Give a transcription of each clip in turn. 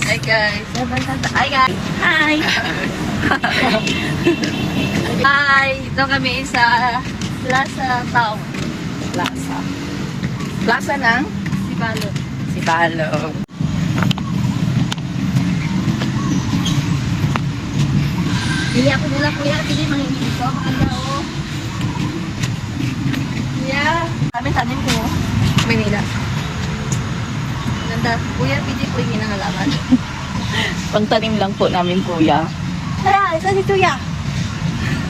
Hi guys. Hi guys. Hi. Hi. Ito kami sa Plaza Town. Plaza. Plaza ng Sibalo. Sibalo. Bili ako nila kuya. Bili mangingi ko. Makanda o. Kuya. Kami tanim ko. Manila. Ganda. Kuya, bili ko yung halaman. Pangtanim lang po namin, kuya. Tara, isa si Tuya.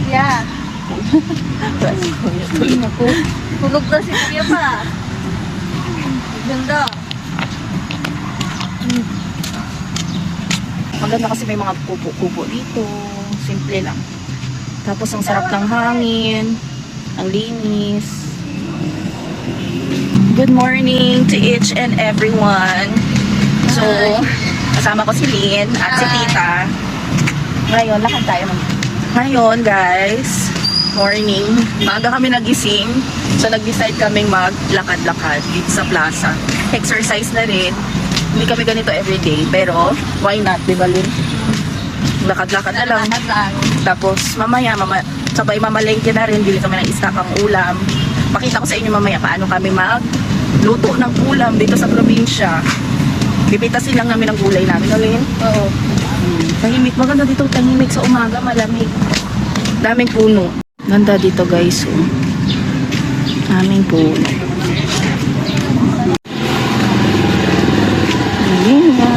Kuya. Kuya, tuloy na po. Tulog na si Kuya pa. Ganda. Maganda kasi may mga kupo-kupo dito. Simple lang. Tapos ang sarap ng hangin. Ang linis. Good morning to each and everyone. So, kasama ko si Lynn at si Tita. Ngayon, lakad tayo. Ngayon, guys, morning. Maaga kami nagising. So, nag-decide kaming maglakad-lakad dito sa plaza. Exercise na rin. Hindi kami ganito everyday. Pero, why not, di ba, Lynn? Lakad-lakad na lang. Lahat lang. Tapos, mamaya, sabay mamalengke na rin. Bili kami ng istakang ulam. Pakita ko sa inyo mamaya paano kami magluto ng ulam dito sa probinsya. Bibitasin lang namin ang gulay namin. Alin? Oo. Tahimik. Maganda dito tahimik sa umaga. Malamig. Daming puno. Ganda dito, guys. Oh. Daming puno. Ayun na.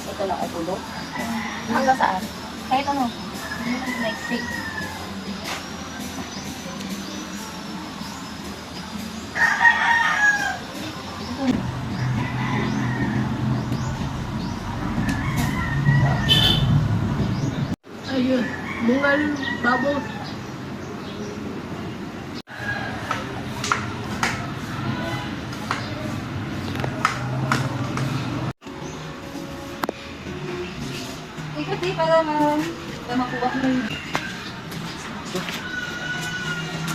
Ito lang ay pulo. Hanggang saan? Kahit ano. Next week. Ayun. Bungal babo. Ikot eh, para makuha mo yung...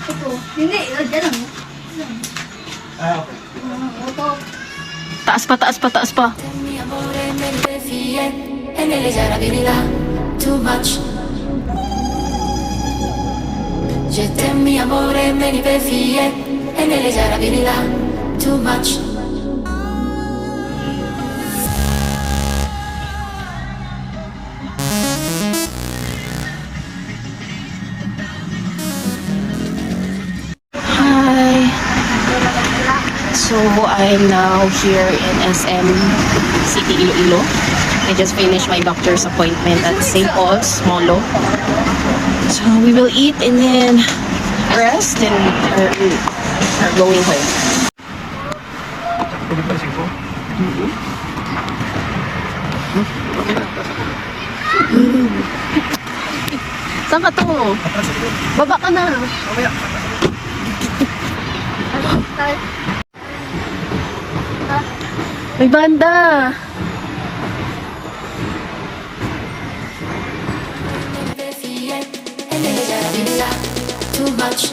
Ito. Hindi, dyan lang. Okay. Ito. Taas pa, taas pa, taas pa. Mi amore me ne fie e nelle giardini too much. Je t'aime mi amore me ne fie e nelle giardini too much. Hi. So I'm now here in SM City, Iloilo. I just finished my doctor's appointment at St. Paul's, Molo. So we will eat and then rest and are going home. Pwede pa singko? Saan ka to? Baba ka na. Mamaya. May banda. Me fie e nelle giardini too much.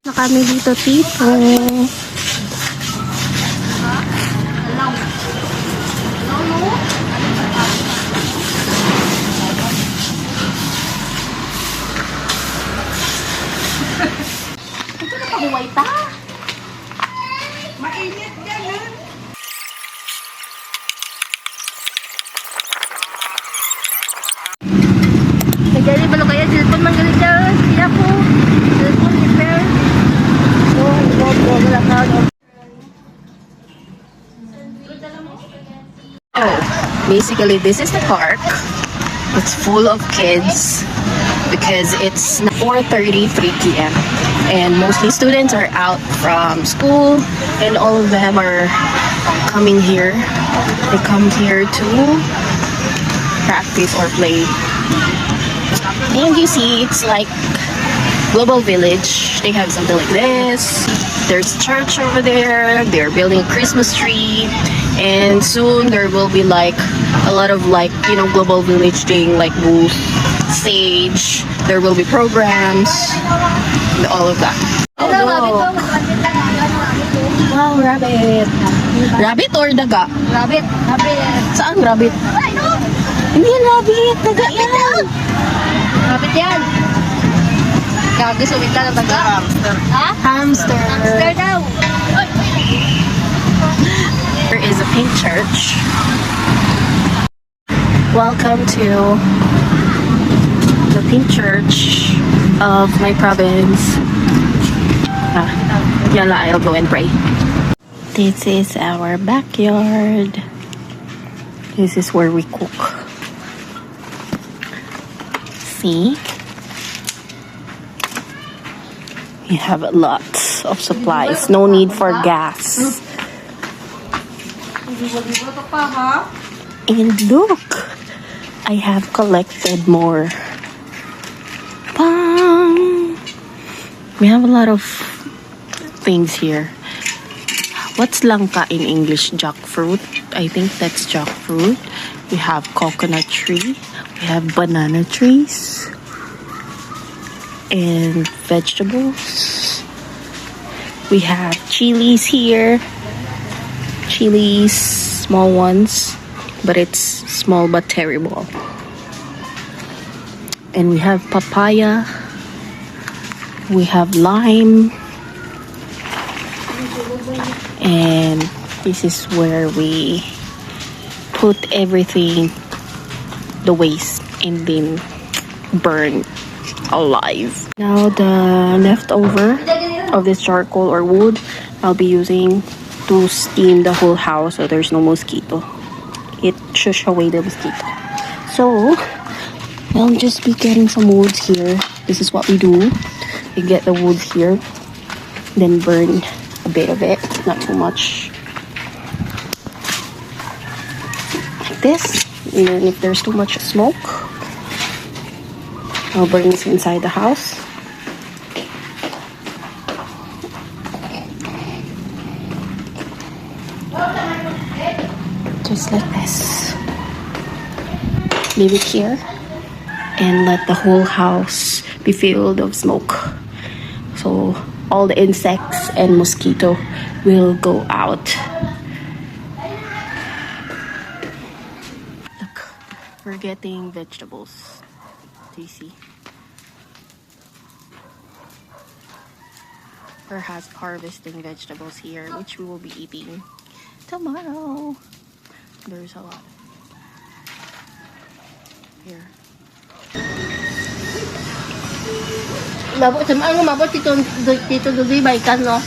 Na kami dito, Tito. Ito na pahuway ta. Mainit yan ha. Nagdali ba kaya cellphone man galit dyan? Sila po. Cellphone repair. So, wala ka. Oh, basically this is the park. It's full of kids because it's 4:33 p.m. And mostly students are out from school, and all of them are coming here. They come here to practice or play. And you see, it's like Global Village. They have something like this. There's church over there. They're building a Christmas tree. And soon there will be like a lot of like, you know, Global Village thing, like booth, stage. There will be programs, and all of that. Oh no! Wow, rabbit. Rabbit or daga? Rabbit. Rabbit. Saan rabbit? Hindi yan rabbit. Daga yan. Rabbit yan. Gagi, sumit ka ng taga. Ha? Hamster. Hamster daw. There is a pink church. Welcome to the pink church of my province. Yala, I'll go and pray. This is our backyard. This is where we cook. See? We have lots of supplies. No need for gas. And look, I have collected more. Bang! We have a lot of things here. What's langka in English? Jackfruit. I think that's jackfruit. We have coconut tree. We have banana trees. And vegetables. We have chilies here. Chilies, small ones, but it's small but terrible. And we have papaya. We have lime. And this is where we put everything, the waste, and then burn alive. Now the leftover of this charcoal or wood, I'll be using to steam the whole house so there's no mosquito. It shush away the mosquito. So I'll just be getting some woods here. This is what we do. We get the woods here, then burn a bit of it, not too much. Like this. And then if there's too much smoke, I'll burn this inside the house. Just like this. Leave it here and let the whole house be filled of smoke. So all the insects and mosquito will go out. Look, we're getting vegetables. Do you see? We're harvesting vegetables here, which we will be eating tomorrow. There's a lot here. Mabot, ano mabot dito Dubai kan, no?